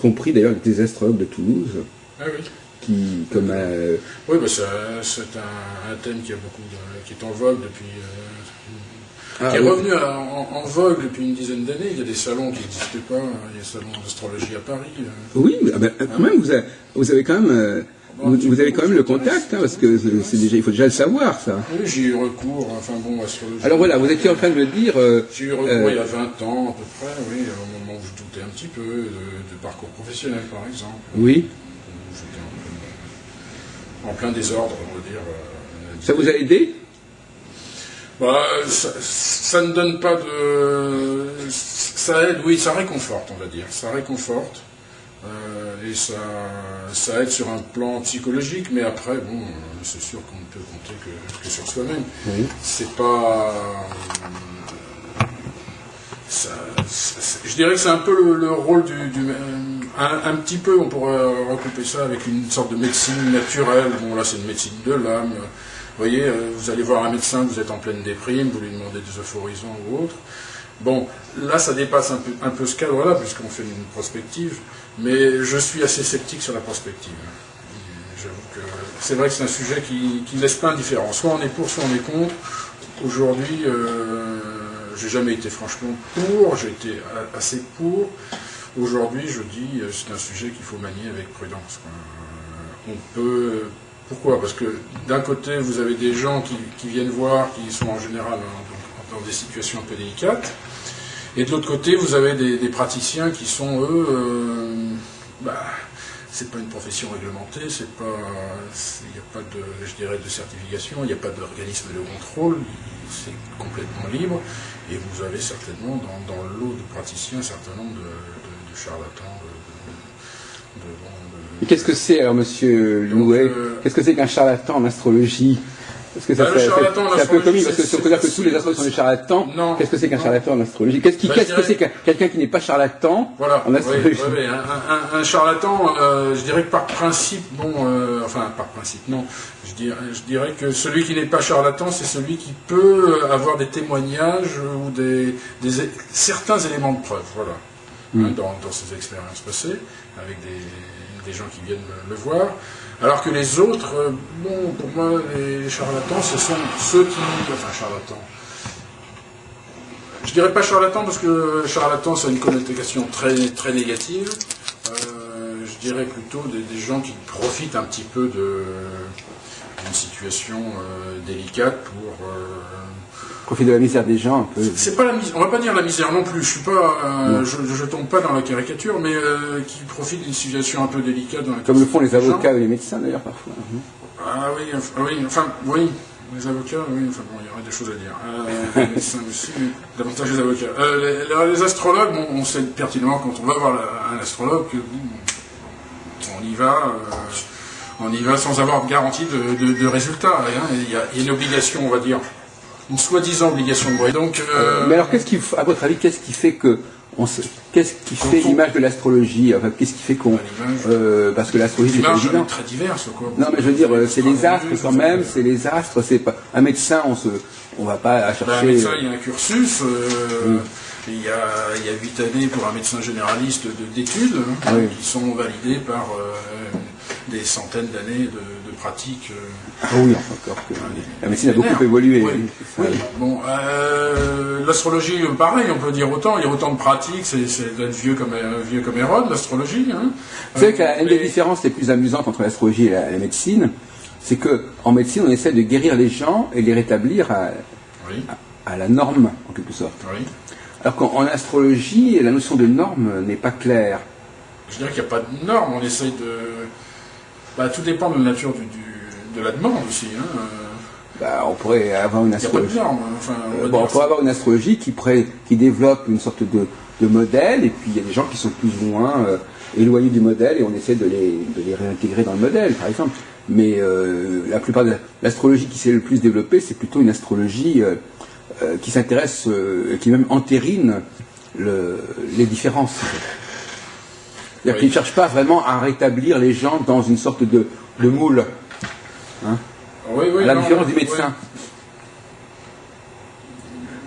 compris d'ailleurs des astrologues de Toulouse. Ah oui. Qui, comme oui, bah c'est un thème qui est en vogue depuis. Qui est revenu en vogue depuis une dizaine d'années. Il y a des salons qui n'existaient pas. Il y a des salons d'astrologie à Paris. Oui, quand même, vous avez quand même. Vous avez quand même le contact, hein, parce que c'est déjà, il faut déjà le savoir, ça. Oui, j'ai eu recours, enfin bon, astrologie. Alors voilà, vous étiez en train de me dire... j'ai eu recours il y a 20 ans, à peu près, oui, au moment où je doutais un petit peu de parcours professionnel, par exemple. Oui. J'étais en plein désordre, on va dire. Ça vous a aidé? Bah, ça ne donne pas de... Ça aide, oui, ça réconforte, on va dire. Ça réconforte. Et ça aide sur un plan psychologique, mais après, bon, c'est sûr qu'on ne peut compter que sur soi-même. Oui. C'est pas... je dirais que c'est un peu le rôle un petit peu, on pourrait recouper ça avec une sorte de médecine naturelle. Bon, là, c'est une médecine de l'âme. Vous voyez, vous allez voir un médecin, vous êtes en pleine déprime, vous lui demandez des euphorisants ou autre. Bon, là, ça dépasse un peu ce cadre-là, puisqu'on fait une prospective, mais je suis assez sceptique sur la prospective. J'avoue que c'est vrai que c'est un sujet qui ne laisse pas indifférent. Soit on est pour, soit on est contre. Aujourd'hui, j'ai jamais été franchement pour, j'ai été assez pour. Aujourd'hui, je dis, c'est un sujet qu'il faut manier avec prudence. On peut... Pourquoi? Parce que d'un côté, vous avez des gens qui viennent voir, qui sont en général dans des situations un peu délicates, et de l'autre côté, vous avez des praticiens qui sont, eux, c'est pas une profession réglementée, il n'y a pas de, je dirais, de certification, il n'y a pas d'organisme de contrôle, c'est complètement libre, et vous avez certainement dans le lot de praticiens un certain nombre de charlatans, Qu'est-ce que c'est, alors, monsieur Louet, qu'est-ce que c'est qu'un charlatan en astrologie? Parce que ça c'est un peu comique, parce que si on peut dire que tous les astrologues sont des charlatans, qu'est-ce que c'est qu'un charlatan en astrologie? Qu'est-ce que c'est quelqu'un qui n'est pas charlatan en astrologie? Oui. Un charlatan, je dirais que par principe, par principe, non. Je dirais que celui qui n'est pas charlatan, c'est celui qui peut avoir des témoignages ou certains éléments de preuve, voilà. Dans ses expériences passées, avec des gens qui viennent le voir, alors que les autres, pour moi, les charlatans, ce sont ceux qui... Enfin, charlatans. Je dirais pas charlatan, parce que charlatan, ça a une connotation très, très négative. Je dirais plutôt des gens qui profitent un petit peu d'une situation délicate pour... Profite de la misère des gens, un peu. C'est pas la misère, on va pas dire la misère non plus, je suis pas, je tombe pas dans la caricature, mais qui profite d'une situation un peu délicate. Comme le font les avocats ou les médecins d'ailleurs parfois. Ah oui, les avocats, oui, enfin bon, il y aurait des choses à dire. Les médecins aussi, mais davantage les avocats. Les astrologues, on sait pertinemment quand on va voir un astrologue, on y va sans avoir de garantie de résultat. Il y a une obligation, on va dire. Une soi-disant obligation de bruit. Donc, mais alors, à votre avis, qu'est-ce qui fait l'image de l'astrologie? Enfin, qu'est-ce qui fait qu'on... parce que l'astrologie, c'est évident. Très diverse, quoi. Non, mais je veux dire, c'est les astres quand même, c'est les astres, c'est pas... Un médecin, on va pas chercher... Un médecin, il y a un cursus, il y a 8 années pour un médecin généraliste d'études, qui sont validées par des centaines d'années de pratique. Ah oui, encore que la médecine a beaucoup évolué. Oui. Bon, l'astrologie, pareil, on peut dire autant. Il y a autant de pratiques. C'est d'être vieux comme Hérode, l'astrologie. Vous savez qu'une des différences les plus amusantes entre l'astrologie et la médecine, c'est que en médecine, on essaie de guérir les gens et les rétablir à la norme, en quelque sorte. Oui. Alors qu'en astrologie, la notion de norme n'est pas claire. Je dirais qu'il n'y a pas de norme. On essaye de... tout dépend de la nature de la demande aussi. On pourrait avoir une astrologie. Il n'y a pas de norme. On pourrait avoir une astrologie qui développe une sorte de modèle, et puis il y a des gens qui sont plus ou moins éloignés du modèle, et on essaie de les réintégrer dans le modèle, par exemple. Mais la plupart de l'astrologie qui s'est le plus développée, c'est plutôt une astrologie qui s'intéresse, qui même entérine les différences. C'est-à-dire qu'ils ne cherchent pas vraiment à rétablir les gens dans une sorte de moule. À la différence du médecin.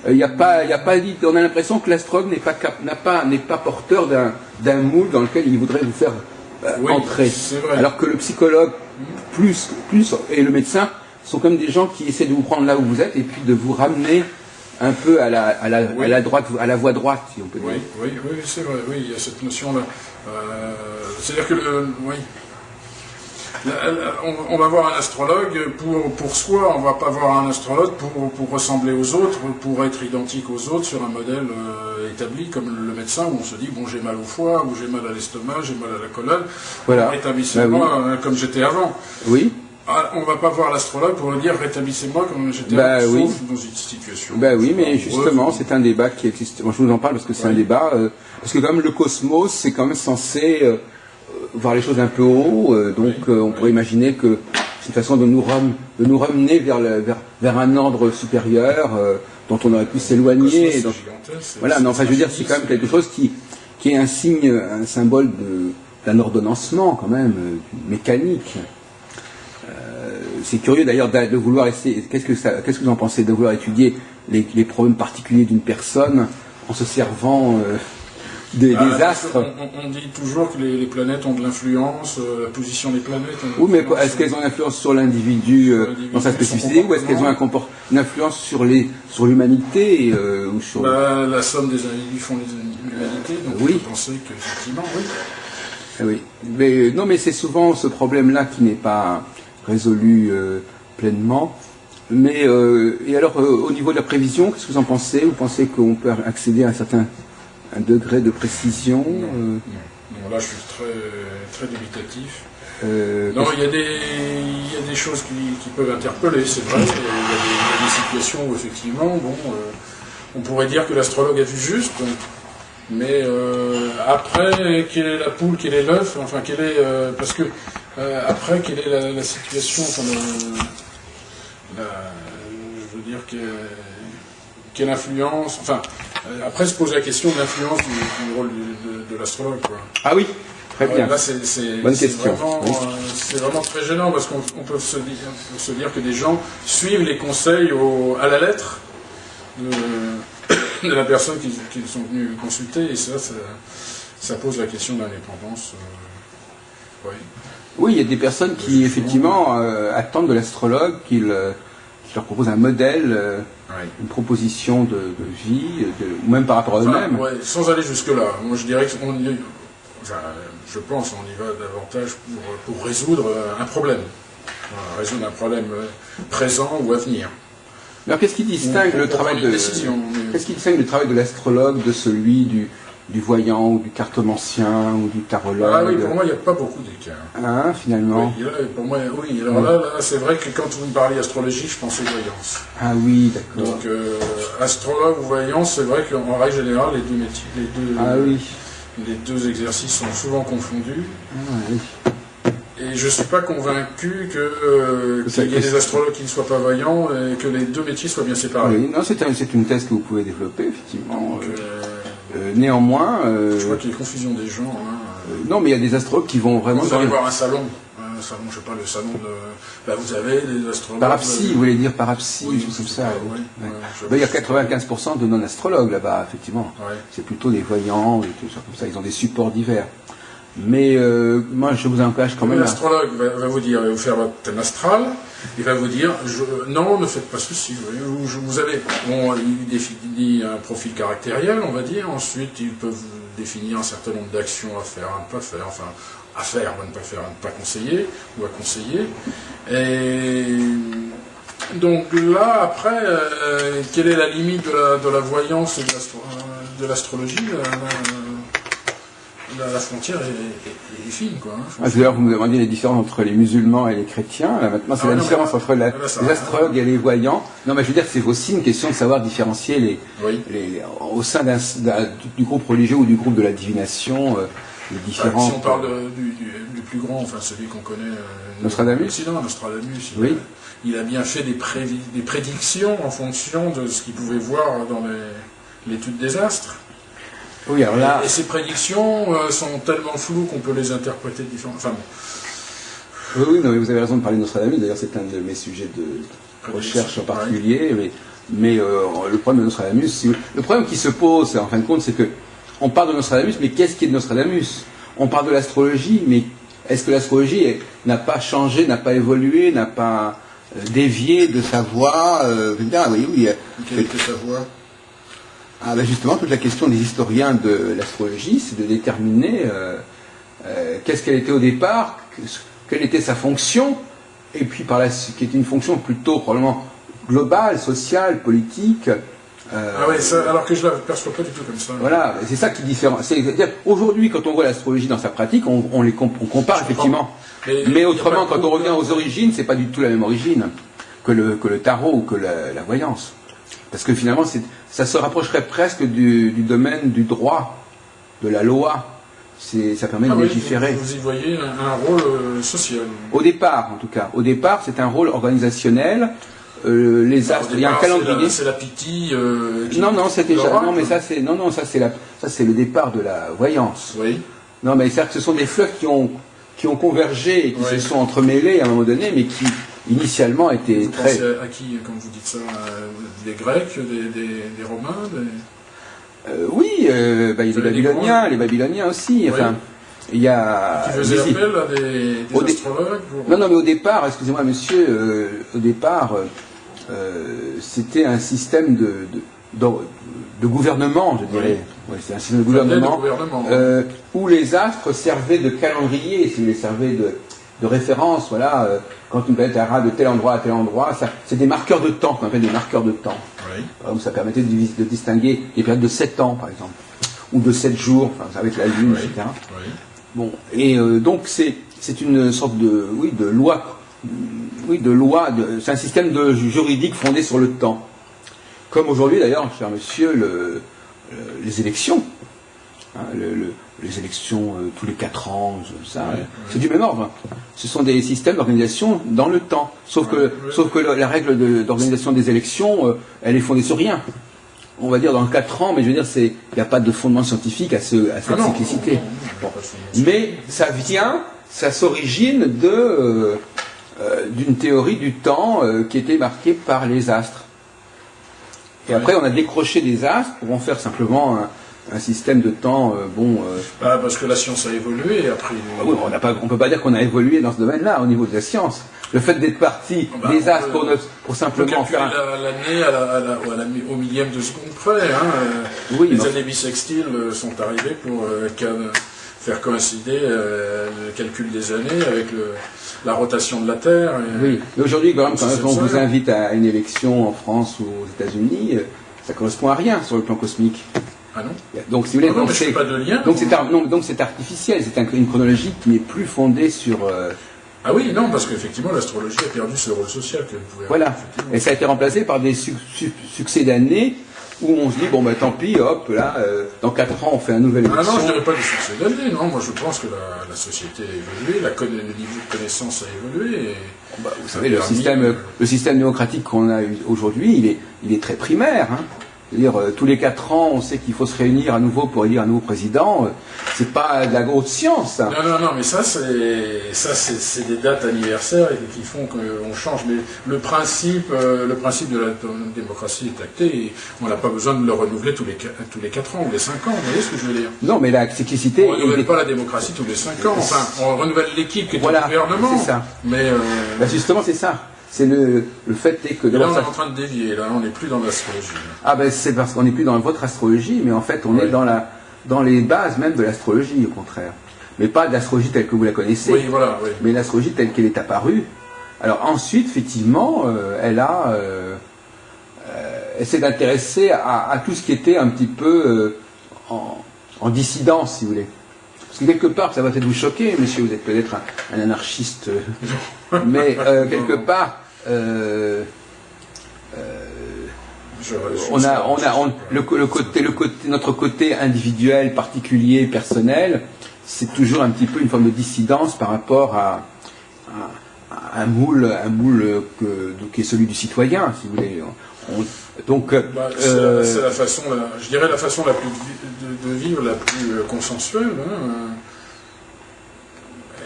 Il y a pas dit, on a l'impression que l'astrologue n'est pas porteur d'un moule dans lequel il voudrait vous faire entrer. Alors que le psychologue, plus et le médecin sont comme des gens qui essaient de vous prendre là où vous êtes et puis de vous ramener un peu à la droite, à la voie droite, si on peut dire. Oui, c'est vrai. Oui, il y a cette notion-là. C'est-à-dire que on va voir un astrologue pour soi, on va pas voir un astrologue pour ressembler aux autres, pour être identique aux autres sur un modèle établi comme le médecin où on se dit bon j'ai mal au foie, ou j'ai mal à l'estomac, j'ai mal à la colonne, voilà. Rétablissez-moi comme j'étais avant. Oui. On va pas voir l'astrologue pour lui dire rétablissez-moi comme j'étais avant, sauf dans une situation. Oui, mais justement c'est un débat qui existe. Moi je vous en parle parce que c'est un débat, parce que quand même le cosmos c'est quand même censé voir les choses un peu haut, on pourrait imaginer que c'est une façon de nous ramener vers un ordre supérieur dont on aurait pu s'éloigner. Voilà, non, enfin je veux dire, c'est quand même quelque chose qui est un signe, un symbole d'un ordonnancement quand même, mécanique. C'est curieux d'ailleurs de vouloir essayer, qu'est-ce que vous en pensez, de vouloir étudier les problèmes particuliers d'une personne en se servant des astres. On dit toujours que les planètes ont de l'influence, la position des planètes. Oui, mais est-ce qu'elles ont une influence sur l'individu dans sa spécificité, ou est-ce qu'elles ont une influence sur l'humanité ou sur... La somme des individus font l'humanité, donc on peut penser qu'effectivement, oui. Oui, mais c'est souvent ce problème-là qui n'est pas résolu pleinement. Mais et alors au niveau de la prévision, qu'est-ce que vous en pensez? Vous pensez qu'on peut accéder à un degré de précision? Non, là je suis très dubitatif. Non, il y a des choses qui peuvent interpeller, c'est vrai. Il y a des situations où effectivement, on pourrait dire que l'astrologue a vu juste, mais après, quelle est la poule, quel est l'œuf, enfin parce que après, quelle est la situation, enfin, je veux dire quelle influence, enfin, après se pose la question de l'influence du rôle de l'astrologue, quoi. Ah oui, très bien. Là, bonne question. C'est vraiment très gênant parce qu'on peut se dire que des gens suivent les conseils à la lettre de la personne qu'ils sont venus consulter, et ça pose la question de l'indépendance. Oui, il y a des personnes qui effectivement attendent de l'astrologue qu'il leur propose un modèle, une proposition de vie, ou même par rapport à eux-mêmes. Sans aller jusque-là. Moi, je dirais je pense qu'on y va davantage pour résoudre un problème. Résoudre un problème présent ou à venir. Alors, qu'est-ce qui distingue le travail de l'astrologue de celui du voyant ou du cartomancien ou du tarologue? Ah oui, pour moi, il n'y a pas beaucoup d'écart. Hein, finalement. Oui, pour moi, oui. Alors là, c'est vrai que quand vous me parliez astrologie, je pensais voyance. Ah oui, d'accord. Donc, astrologue ou voyance, c'est vrai qu'en règle générale, les deux métiers, les deux exercices sont souvent confondus. Ah oui. Et je ne suis pas convaincu qu'il y ait des astrologues qui ne soient pas voyants et que les deux métiers soient bien séparés. Oui, non, c'est une thèse que vous pouvez développer, effectivement. Néanmoins... je vois qu'il y a une confusion des gens. Non, mais il y a des astrologues qui vont vraiment... Vous allez voir un salon, je sais pas, le salon de... vous avez des astrologues... Parapsie, vous voulez dire parapsie, des choses comme ça. Il y a 95% de non-astrologues là-bas, effectivement. Ouais. C'est plutôt des voyants, des choses comme ça. Ils ont des supports divers. Mais moi, je vous encourage quand même... L'astrologue va vous dire, il va vous faire votre thème astral, il va vous dire, non, ne faites pas ceci. Vous avez, il définit un profil caractériel, on va dire. Ensuite, il peut vous définir un certain nombre d'actions à faire, à ne pas faire, enfin, à faire, ou à ne pas faire, à ne pas conseiller, ou à conseiller. Et donc là, après, quelle est la limite de la voyance et de l'astrologie? La frontière est fine, quoi. D'ailleurs, vous me demandiez les différences entre les musulmans et les chrétiens. Là, maintenant, c'est la différence entre les astrologues et les voyants. Non, mais je veux dire que c'est aussi une question de savoir différencier au sein du groupe religieux ou du groupe de la divination, les différents... Si on parle du plus grand, enfin celui qu'on connaît... Nostradamus. Nostradamus, oui. Il a bien fait des prédictions en fonction de ce qu'il pouvait voir dans l'étude des astres. Oui, alors là... Et ces prédictions sont tellement floues qu'on peut les interpréter différemment. Enfin, oui, non, mais vous avez raison de parler de Nostradamus. D'ailleurs, c'est un de mes sujets de recherche en particulier. Mais Mais le problème de Nostradamus, le problème qui se pose, en fin de compte, c'est que on parle de Nostradamus, mais qu'est-ce qui est de Nostradamus? On parle de l'astrologie, mais est-ce que l'astrologie n'a pas changé, n'a pas évolué, n'a pas dévié de sa voie oui, quelle était sa voie? Ah, ben justement, toute la question des historiens de l'astrologie, c'est de déterminer qu'est-ce qu'elle était au départ, quelle était sa fonction, et puis par la qui était une fonction plutôt probablement globale, sociale, politique. Ah ouais, ça, alors que je ne la perçois pas du tout comme ça. Voilà, c'est ça qui est différent. C'est-à-dire, aujourd'hui, quand on voit l'astrologie dans sa pratique, on compare effectivement. Mais autrement, quand on revient aux origines, c'est pas du tout la même origine que le tarot ou que la voyance. Parce que finalement, ça se rapprocherait presque du domaine du droit, de la loi. Ça permet de légiférer. Vous y voyez un rôle social. Au départ, en tout cas. Au départ, c'est un rôle organisationnel. Les astres, il y a un calendrier. C'est la pitié. Non, c'est déjà. Non, mais ça c'est le départ de la voyance. Oui. Non, mais c'est-à-dire que ce sont des fleuves qui ont convergé et qui se sont entremêlés à un moment donné, mais qui initialement étaient vous très. Pensez à qui, comme vous dites ça, des Grecs, des Romains, oui, il y a les Babyloniens aussi. Enfin, il y a. Qui faisaient appel à des astrologues Non, mais au départ, excusez-moi, monsieur, au départ, c'était un système de gouvernement, je dirais. Oui, c'est un système de gouvernement, où les astres servaient de calendrier, si vous voulez, servaient de référence. Voilà, quand une planète ira de tel endroit à tel endroit, c'est des marqueurs de temps, qu'on appelle des marqueurs de temps. Oui. Par exemple, ça permettait de distinguer des périodes de 7 ans, par exemple, ou de 7 jours, enfin, avec la Lune, etc. Oui. Bon, et donc c'est une sorte de loi, c'est un système juridique fondé sur le temps. Comme aujourd'hui d'ailleurs, cher monsieur, les élections, hein, les élections tous les 4 ans, c'est du même ordre. Ce sont des systèmes d'organisation dans le temps. Sauf que la règle d'organisation des élections, elle est fondée sur rien. On va dire dans 4 ans, mais je veux dire, il n'y a pas de fondement scientifique à cette cyclicité. Bon. Mais ça s'origine d'une théorie du temps qui était marquée par les astres. Et après, on a décroché des astres pour en faire simplement un système de temps parce que la science a évolué après. Oui, on peut pas dire qu'on a évolué dans ce domaine-là au niveau de la science. Le fait d'être parti des astres pour simplement faire l'année au millième de seconde près. Les années bissextiles sont arrivées pour faire coïncider le calcul des années avec la rotation de la Terre. Oui, mais aujourd'hui, quand on vous invite à une élection en France ou aux États-Unis, ça correspond à rien sur le plan cosmique. Ah non. Donc, si vous voulez, donc c'est artificiel, c'est une chronologie qui n'est plus fondée sur. Ah oui, non, parce qu'effectivement, l'astrologie a perdu ce rôle social que vous pouvez avoir. Voilà. Et ça a été remplacé par des succès d'années où on se dit, tant pis, hop, là, dans 4 ans, on fait un nouvel élection. Ah non, je dirais pas des succès d'années, non. Moi, je pense que la société a évolué, le niveau de connaissance a évolué. Vous savez, le système démocratique qu'on a aujourd'hui, il est très primaire, hein. C'est-à-dire, tous les 4 ans, on sait qu'il faut se réunir à nouveau pour élire un nouveau président. C'est pas de la grosse science, ça. Non, mais ça, c'est des dates anniversaires qui font qu'on change. Mais le principe de la démocratie est acté et on n'a pas besoin de le renouveler tous les 4 ans ou les 5 ans. Vous voyez ce que je veux dire? Non, mais la cyclicité. On ne renouvelle pas la démocratie tous les 5 ans. Enfin, on renouvelle l'équipe qui est au gouvernement. C'est ça. Mais justement, c'est ça. C'est le fait est que... Là, on est en train de dévier, là, on n'est plus dans l'astrologie. Ah ben, c'est parce qu'on n'est plus dans votre astrologie, mais en fait, on est dans les bases même de l'astrologie, au contraire. Mais pas de l'astrologie telle que vous la connaissez, mais l'astrologie telle qu'elle est apparue. Alors ensuite, effectivement, elle s'est intéressée à tout ce qui était un petit peu en dissidence, si vous voulez. Parce que quelque part, ça va peut-être vous choquer, monsieur, vous êtes peut-être un anarchiste, mais quelque part, notre côté individuel, particulier, personnel, c'est toujours un petit peu une forme de dissidence par rapport à un moule qui est celui du citoyen, si vous voulez. C'est la façon, je dirais la façon la plus de vivre la plus consensuelle.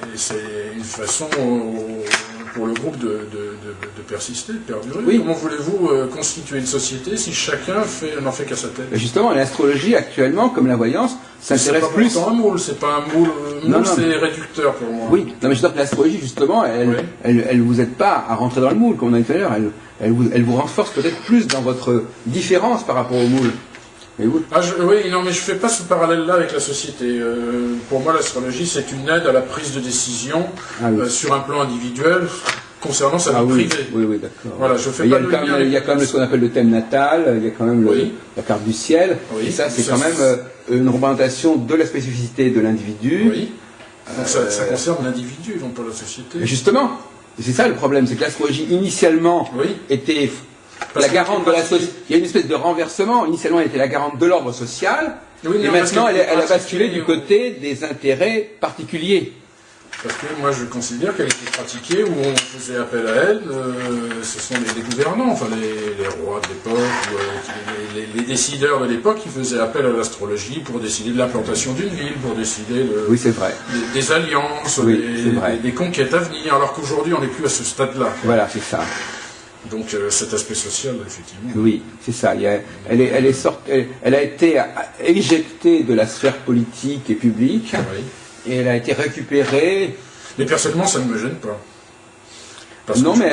Et c'est une façon pour le groupe de persister, de perdurer. Oui. Comment voulez-vous constituer une société si chacun n'en fait qu'à sa tête? Et justement, l'astrologie actuellement, comme la voyance, s'intéresse plus. C'est pas un moule, c'est pas un moule. Non, c'est réducteur pour moi. Oui, non mais je veux dire que l'astrologie, justement, elle vous aide pas à rentrer dans le moule, comme on a dit tout à l'heure. Elle vous renforce peut-être plus dans votre différence par rapport au moule. Oui, non, mais je fais pas ce parallèle-là avec la société. Pour moi, l'astrologie, c'est une aide à la prise de décision sur un plan individuel concernant sa vie privée. Oui, d'accord. Voilà, je fais pas le lien. Il y a quand même ce qu'on appelle le thème natal, il y a quand même la carte du ciel, et ça, c'est quand même une représentation de la spécificité de l'individu. Oui. Donc ça concerne l'individu, non pas la société. Mais justement, c'est ça le problème, c'est que l'astrologie, initialement, était la garante de la société. Il y a une espèce de renversement. Initialement, elle était la garante de l'ordre social, et maintenant, elle a basculé du côté des intérêts particuliers. Parce que moi, je considère qu'elle était pratiquée où on faisait appel à elle. Ce sont les gouvernants, enfin les rois de l'époque, les décideurs de l'époque, qui faisaient appel à l'astrologie pour décider de l'implantation d'une ville, pour décider c'est vrai. Des alliances, des conquêtes à venir. Alors qu'aujourd'hui, on n'est plus à ce stade-là. Voilà, c'est ça. Donc cet aspect social, effectivement. Oui, c'est ça. Elle a été éjectée de la sphère politique et publique, et elle a été récupérée. Mais personnellement, ça ne me gêne pas. Non, mais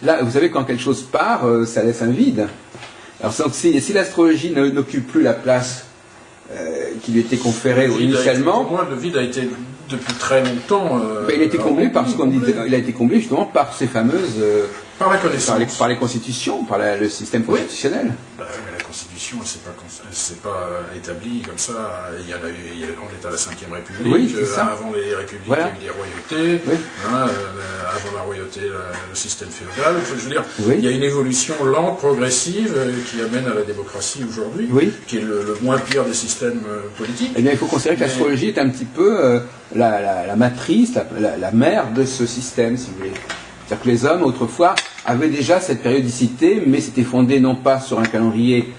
là, vous savez, quand quelque chose part, ça laisse un vide. Alors, si l'astrologie n'occupe plus la place qui lui était conférée initialement. Pour moi, le vide a été depuis très longtemps. Il a été comblé il a été comblé justement par ces fameuses. Par la connaissance. Par les constitutions, par le système constitutionnel. Mais la Constitution, elle s'est pas établie comme ça. On est à la 5e République. Avant les républiques, il y a eu les royautés. Avant la royauté, le système féodal. Je veux dire, il y a une évolution lente, progressive, qui amène à la démocratie aujourd'hui, qui est le moins pire des systèmes politiques. Eh bien, il faut considérer que l'astrologie est un petit peu la matrice, la mère de ce système, si vous voulez. C'est-à-dire que les hommes, autrefois, avaient déjà cette périodicité, mais c'était fondé non pas sur un calendrier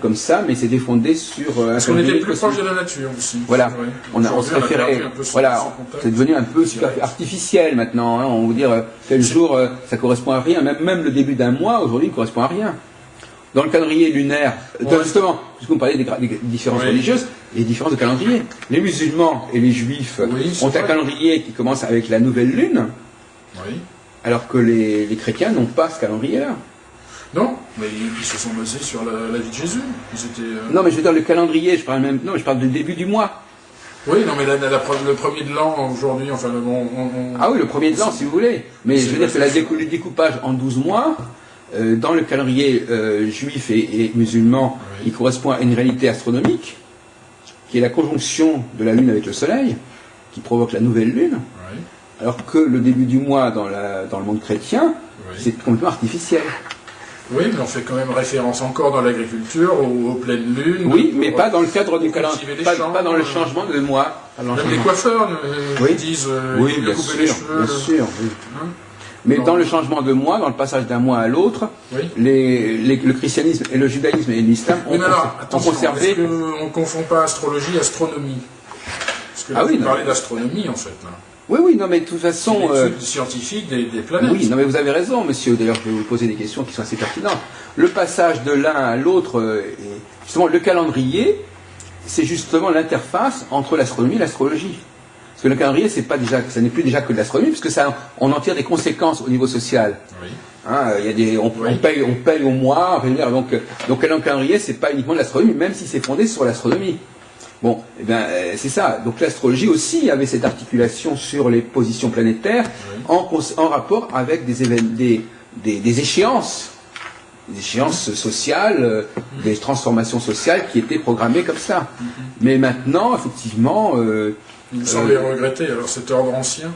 comme ça, mais c'était fondé sur un parce qu'on était plus proche de la nature aussi. Voilà, on se référait. Voilà, c'est devenu un peu artificiel maintenant. Hein. On va dire tel jour, ça correspond à rien. Même le début d'un mois aujourd'hui ne correspond à rien. Dans le calendrier lunaire, justement, puisque vous parlez des différences religieuses, les différences de calendrier. Les musulmans et les juifs ont un calendrier qui commence avec la nouvelle lune. Alors que les chrétiens n'ont pas ce calendrier-là. Non, mais ils se sont basés sur la vie de Jésus. Non, mais je veux dire le calendrier, je parle du début du mois. Oui, non, mais le premier de l'an, aujourd'hui, enfin... Ah oui, le premier de l'an, si vous voulez. Mais je veux dire que le découpage en 12 mois, dans le calendrier juif et musulman, il correspond à une réalité astronomique, qui est la conjonction de la Lune avec le Soleil, qui provoque la nouvelle Lune. Alors que le début du mois dans le monde chrétien, c'est complètement artificiel. Oui, mais on fait quand même référence encore dans l'agriculture aux pleines lunes. Oui, mais pas dans le cadre du calendrier, pas dans le changement de mois. Même les coiffeurs disent bien couper les cheveux. Bien sûr, mais dans le changement de mois, dans le passage d'un mois à l'autre, le christianisme et le judaïsme et l'islam ont conservé... Est-ce qu'on ne confond pas astrologie et astronomie? Parce que vous parlez d'astronomie, en fait, là. Oui, non, mais de toute façon... l'étude scientifique des planètes. Oui, non, mais vous avez raison, monsieur. D'ailleurs, je vais vous poser des questions qui sont assez pertinentes. Le passage de l'un à l'autre, justement, le calendrier, c'est justement l'interface entre l'astronomie et l'astrologie. Parce que le calendrier, ça n'est plus déjà que de l'astronomie, puisque on en tire des conséquences au niveau social. Hein, on paye au mois, donc le calendrier, c'est pas uniquement de l'astronomie, même si c'est fondé sur l'astronomie. Bon, eh bien, c'est ça. Donc l'astrologie aussi avait cette articulation sur les positions planétaires en rapport avec des échéances sociales, des transformations sociales qui étaient programmées comme ça. Mais maintenant, effectivement... Vous semblez regretter alors cet ordre ancien?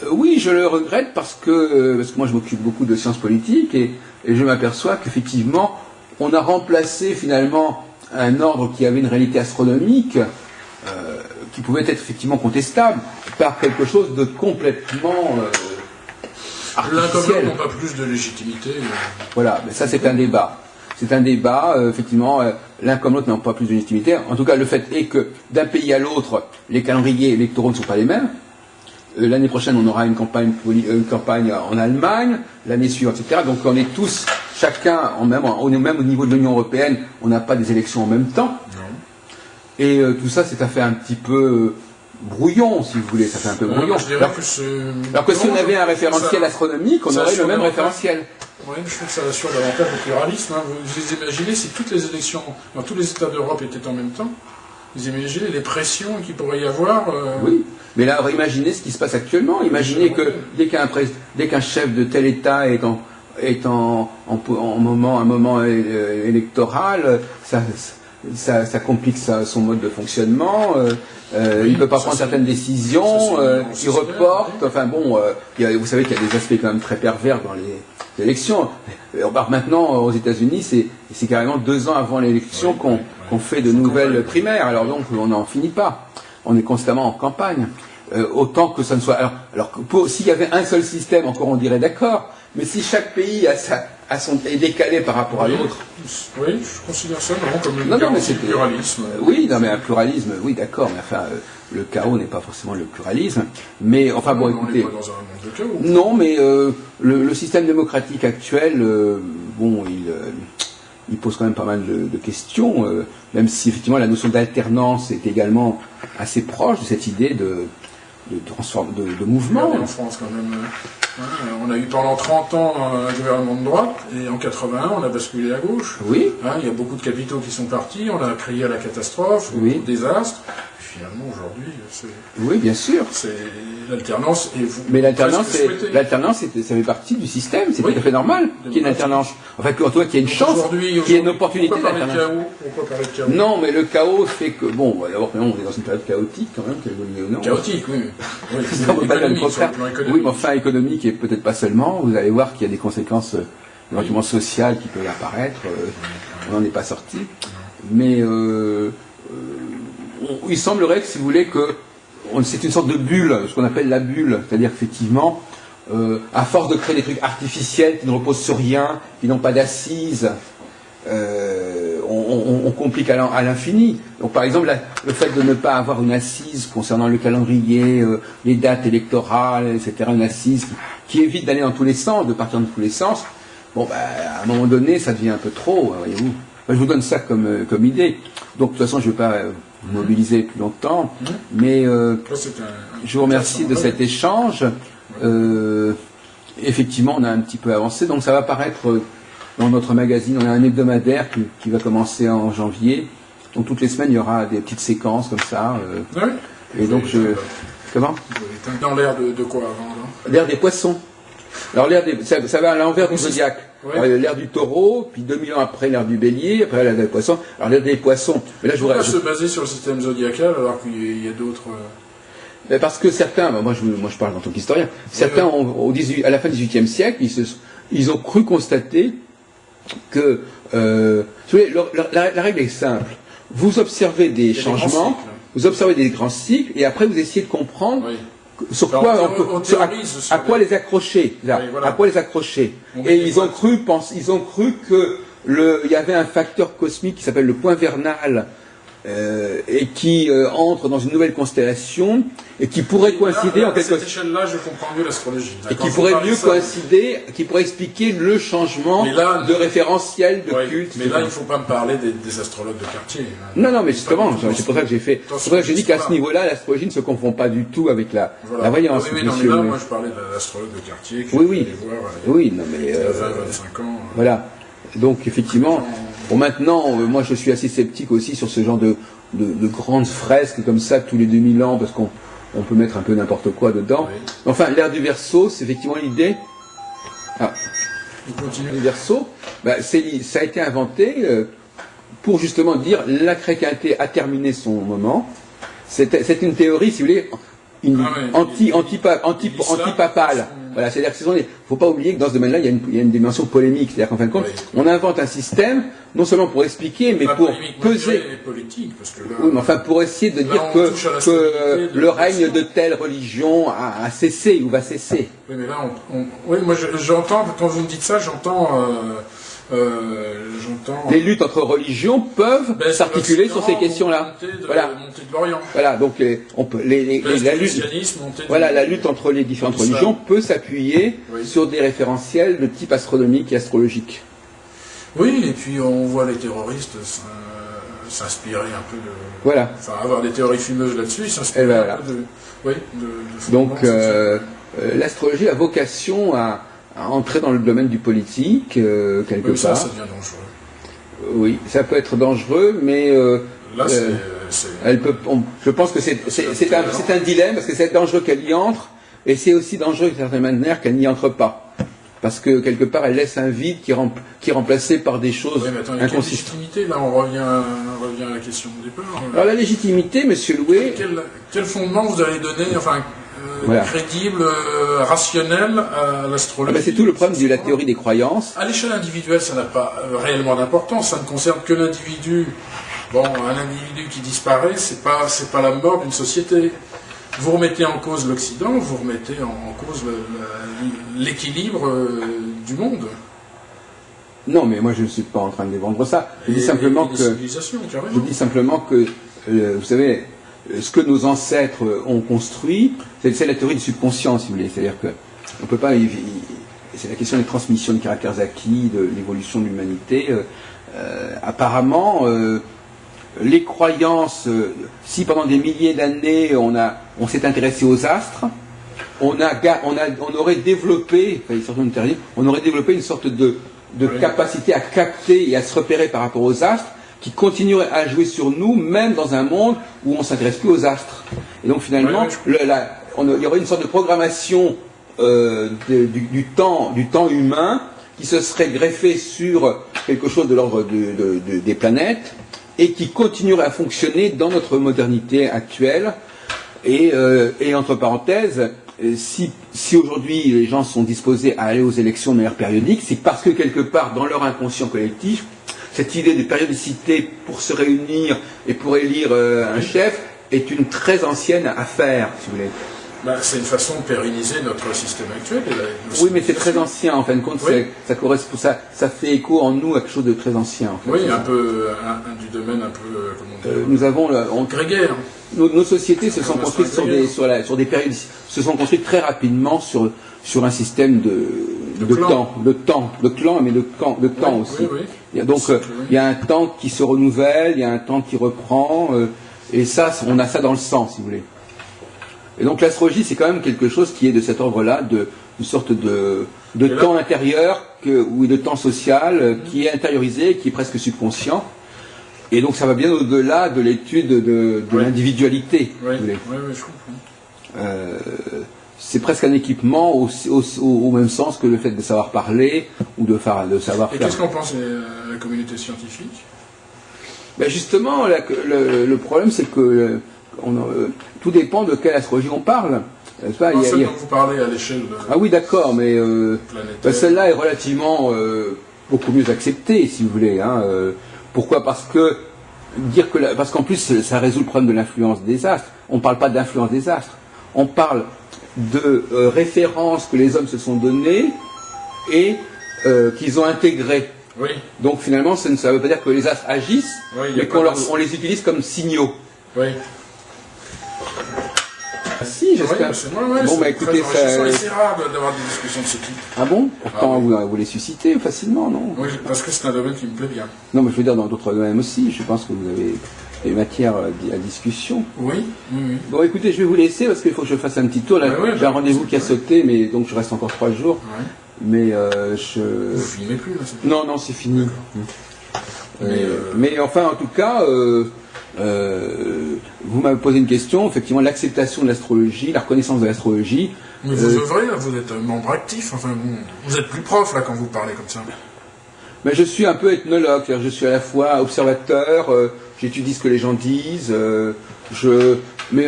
Oui, je le regrette parce que moi je m'occupe beaucoup de sciences politiques et je m'aperçois qu'effectivement, on a remplacé finalement un ordre qui avait une réalité astronomique qui pouvait être effectivement contestable par quelque chose de complètement artificiel. L'un comme l'autre n'ont pas plus de légitimité. Voilà, mais ça c'est un débat. C'est un débat, effectivement, l'un comme l'autre n'ont pas plus de légitimité. En tout cas, le fait est que d'un pays à l'autre, les calendriers électoraux ne sont pas les mêmes. l'année prochaine on aura une campagne en Allemagne, l'année suivante, etc. Donc on est tous, chacun, même au niveau de l'Union européenne, on n'a pas des élections en même temps. Non. Et tout ça, c'est à fait un petit peu brouillon, si vous voulez, ça fait un peu brouillon. Alors que si on avait un référentiel astronomique, on aurait le même référentiel. Oui, je trouve que ça assure davantage le pluralisme. Hein. Vous imaginez si toutes les élections dans tous les États d'Europe étaient en même temps? Vous imaginez les pressions qu'il pourrait y avoir Oui, mais là, imaginez ce qui se passe actuellement. Imaginez que dès qu'un chef de tel État est en moment électoral, ça complique son mode de fonctionnement. Il ne peut pas prendre certaines décisions. Il reporte. Enfin bon, vous savez qu'il y a des aspects quand même très pervers dans les élections. On part maintenant aux États-Unis, c'est carrément 2 ans avant l'élection qu'on fait de nouvelles primaires. Alors donc, on n'en finit pas. On est constamment en campagne. Autant que ça ne soit. Alors s'il y avait un seul système, encore on dirait d'accord. Mais si chaque pays est décalé par rapport à l'autre. Oui, je considère ça comme le pluralisme. Oui, non, mais un pluralisme, oui, d'accord, mais enfin, le chaos n'est pas forcément le pluralisme. Mais enfin, bon, écoutez. On n'est pas dans un monde de chaos. Non, mais le système démocratique actuel, il pose quand même pas mal de questions, même si effectivement la notion d'alternance est également assez proche de cette idée de mouvement. En France, quand même. On a eu pendant 30 ans un gouvernement de droite, et en 81, on a basculé à gauche. Oui. Il y a beaucoup de capitaux qui sont partis, on a crié à la catastrophe, au désastre. Finalement, aujourd'hui, c'est... Oui, bien sûr. C'est l'alternance. Mais l'alternance, ça fait partie du système, c'est tout à fait normal qu'il y ait une alternance. Enfin, en tout cas, qu'il y ait une chance, qu'il y ait une opportunité d'alternance. Pourquoi parler de chaos? Non, mais le chaos fait que, bon, d'abord, on est dans une période chaotique quand même, non. Chaotique, oui. Oui, mais enfin, économique et peut-être pas seulement. Vous allez voir qu'il y a des conséquences éventuellement sociales qui peuvent apparaître. On n'en est pas sorti. Mais il semblerait que, si vous voulez, que c'est une sorte de bulle, ce qu'on appelle la bulle, c'est-à-dire qu'effectivement, à force de créer des trucs artificiels qui ne reposent sur rien, qui n'ont pas d'assises, on complique à l'infini. Donc par exemple, le fait de ne pas avoir une assise concernant le calendrier, les dates électorales, etc., une assise qui évite d'aller dans tous les sens, de partir dans tous les sens, bon, à un moment donné, ça devient un peu trop, voyez-vous. Je vous donne ça comme idée. Donc de toute façon, je ne vais pas mobiliser plus longtemps, mais je vous remercie de cet échange. Effectivement, on a un petit peu avancé, donc ça va paraître dans notre magazine. On a un hebdomadaire qui va commencer en janvier. Donc toutes les semaines, il y aura des petites séquences comme ça. Et donc Comment? Dans l'ère de quoi avant? L'ère des poissons. Alors ça va à l'envers du zodiaque. Ouais. L'ère du taureau, puis 2000 ans après l'ère du bélier, après l'ère des poissons. Alors l'ère des poissons. Mais là, pourquoi se baser sur le système zodiacal alors qu'il y a d'autres... Parce que certains, moi je parle en tant qu'historien, certains à la fin du XVIIIe siècle, ils ont cru constater que la règle est simple. Vous observez des changements, vous observez des grands cycles, et après vous essayez de comprendre sur quoi à quoi les accrocher, à quoi les accrocher. Et ils ont cru que il y avait un facteur cosmique qui s'appelle le point vernal. Et qui entre dans une nouvelle constellation et qui pourrait coïncider en quelque sorte. À cette échelle-là, je comprends mieux l'astrologie. Et qui pourrait mieux coïncider, qui pourrait expliquer le changement de référentiel, de culte. Mais là, il ne faut pas me parler des astrologues de quartier. Non, mais justement, c'est pour ça que j'ai fait. C'est pour ça que j'ai dit qu'à ce niveau-là, l'astrologie ne se confond pas du tout avec la voyance. Oui, non, mais là, moi, je parlais de l'astrologue de quartier. Oui, non, mais. 20-25 ans. Voilà. Donc, effectivement. Bon, maintenant, moi je suis assez sceptique aussi sur ce genre de grandes fresques comme ça tous les 2000 ans, parce qu'on peut mettre un peu n'importe quoi dedans. Oui. Enfin, l'ère du Verseau, c'est effectivement l'idée. Le Verseau, ça a été inventé pour justement dire la chrétienté a terminé son moment. C'est une théorie, si vous voulez, antipapale. Voilà, c'est-à-dire qu'il ne faut pas oublier que dans ce domaine-là, il y a une dimension polémique. C'est-à-dire qu'en fin de compte, on invente un système, non seulement pour expliquer, mais pour peser. Politique, parce que là, oui, mais enfin pour essayer de dire que le règne de telle religion a cessé ou va cesser. Oui, mais là, moi j'entends, quand vous me dites ça, j'entends J'entends... Les luttes entre religions peuvent s'articuler sur ces questions-là. Voilà. Montée de l'Orient. Voilà, donc la lutte entre les différentes religions peut s'appuyer sur des référentiels de type astronomique et astrologique. Oui, et puis on voit les terroristes s'inspirer un peu de... Voilà. Enfin, avoir des théories fumeuses là-dessus, s'inspirer un peu de... Oui, donc, l'astrologie a vocation à entrer dans le domaine du politique, quelque part. Ça devient dangereux. Oui, ça peut être dangereux, mais... là, je pense que c'est un dilemme, parce que c'est dangereux qu'elle y entre, et c'est aussi dangereux d'une certaine manière qu'elle n'y entre pas. Parce que quelque part, elle laisse un vide qui est remplacé par des choses inconsistantes. Quelle légitimité, là, on revient à la question du départ. Alors la légitimité, Monsieur Louet... Quel fondement vous allez donner, crédible, rationnel à l'astrologie? C'est tout le problème de la théorie des croyances. À l'échelle individuelle, ça n'a pas réellement d'importance. Ça ne concerne que l'individu. Bon, un individu qui disparaît, c'est pas la mort d'une société. Vous remettez en cause l'Occident, vous remettez en cause l'équilibre du monde. Non, mais moi je ne suis pas en train de défendre ça. Je dis simplement que, vous savez, ce que nos ancêtres ont construit, c'est la théorie du subconscient, si vous voulez. C'est-à-dire que on peut pas. C'est la question des transmissions de caractères acquis, de l'évolution de l'humanité. Apparemment. Les croyances, si pendant des milliers d'années on s'est intéressé aux astres, on aurait développé, une sorte de capacité à capter et à se repérer par rapport aux astres, qui continuerait à jouer sur nous, même dans un monde où on ne s'intéresse plus aux astres. Et donc finalement, il y aurait une sorte de programmation du temps humain qui se serait greffée sur quelque chose de l'ordre des planètes, et qui continuerait à fonctionner dans notre modernité actuelle. Et entre parenthèses, si aujourd'hui les gens sont disposés à aller aux élections de manière périodique, c'est parce que quelque part dans leur inconscient collectif, cette idée de périodicité pour se réunir et pour élire un chef est une très ancienne affaire, si vous voulez. C'est une façon de pérenniser notre système actuel. Oui, mais c'est très ancien, en fin de compte, ça correspond, ça fait écho en nous à quelque chose de très ancien. En fait, oui, un peu du domaine un peu nous avons grégaire. Nos sociétés se sont construites sur des périodes, se sont construites très rapidement sur un système de clan, mais de temps aussi. Oui. Donc il y a un temps qui se renouvelle, il y a un temps qui reprend, et ça, on a ça dans le sang, si vous voulez. Et donc l'astrologie, c'est quand même quelque chose qui est de cet ordre-là, une sorte de temps intérieur ou de temps social qui est intériorisé, qui est presque subconscient. Et donc ça va bien au-delà de l'étude de l'individualité. Oui, je comprends. C'est presque un équipement au même sens que le fait de savoir parler ou de savoir faire. Et qu'est-ce qu'en pense la communauté scientifique? Justement, le problème, c'est que tout dépend de quelle astrologie on parle. Celle dont vous parlez à l'échelle Ah oui, d'accord, mais celle-là est relativement beaucoup mieux acceptée, si vous voulez. Pourquoi? Parce qu'en plus, ça résout le problème de l'influence des astres. On ne parle pas d'influence des astres. On parle de références que les hommes se sont données et qu'ils ont intégrées. Oui. Donc finalement, ça ne veut pas dire que les astres agissent, mais qu'on les utilise comme signaux. Oui. Si, j'espère. Écoutez, c'est rare d'avoir des discussions de ce type. Ah bon? Pourtant, vous les suscitez facilement, non? Oui, parce que c'est un domaine qui me plaît bien. Non, mais je veux dire, dans d'autres domaines aussi, je pense que vous avez des matières à discussion. Oui. Bon, écoutez, je vais vous laisser parce qu'il faut que je fasse un petit tour. Là, j'ai un rendez-vous qui a sauté, mais donc je reste encore 3 jours. Ouais. Mais Vous filmez plus, là? Non, c'est fini. Mais enfin, en tout cas... vous m'avez posé une question, effectivement, l'acceptation de l'astrologie, la reconnaissance de l'astrologie. Mais vous œuvrez, vous êtes membre actif, vous êtes plus prof là quand vous parlez comme ça. Mais je suis un peu ethnologue, je suis à la fois observateur, j'étudie ce que les gens disent, mais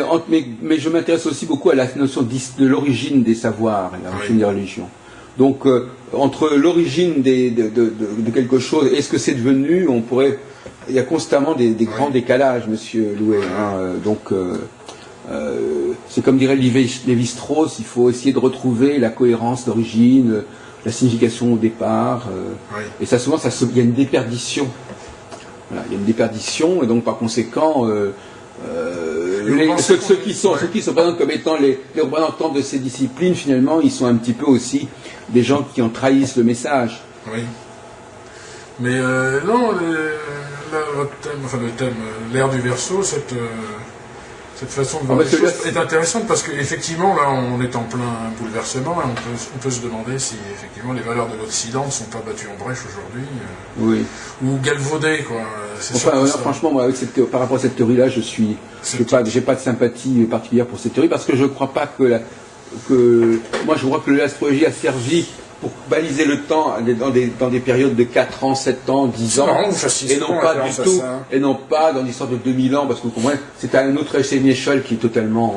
je m'intéresse aussi beaucoup à la notion de l'origine des savoirs, et l'origine des religions. Donc, entre l'origine de quelque chose et ce que c'est devenu, il y a constamment des grands décalages, monsieur Louet. C'est comme dirait Lévi-Strauss, il faut essayer de retrouver la cohérence d'origine, la signification au départ. Oui. Et ça, souvent, il y a une déperdition. Voilà, il y a une déperdition, et donc par conséquent, ceux qui se présentent comme étant les représentants de ces disciplines, finalement, ils sont un petit peu aussi des gens qui en trahissent le message. Oui. Mais non, votre thème, enfin le thème, l'ère du Verseau, cette façon de voir les choses est intéressante parce qu'effectivement, là, on est en plein bouleversement et on peut se demander si effectivement les valeurs de l'Occident ne sont pas battues en brèche aujourd'hui, oui. Ou galvaudées, quoi. Enfin, franchement, moi, par rapport à cette théorie-là, j'ai pas de sympathie particulière pour cette théorie parce que je crois pas moi, je crois que l'astrologie a servi pour baliser le temps dans des périodes de 4 ans, 7 ans, 10 ans, et non pas dans l'histoire de 2000 ans, parce que vous comprenez, c'est à une autre échelle qui est totalement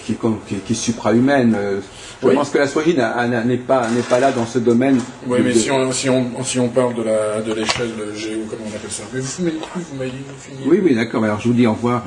qui est suprahumaine. Je pense que l'astrologie n'est pas là dans ce domaine. Oui, mais si on parle de l'échelle géo, comment on appelle ça. Mais vous m'avez dit, Oui, d'accord, alors je vous dis au revoir.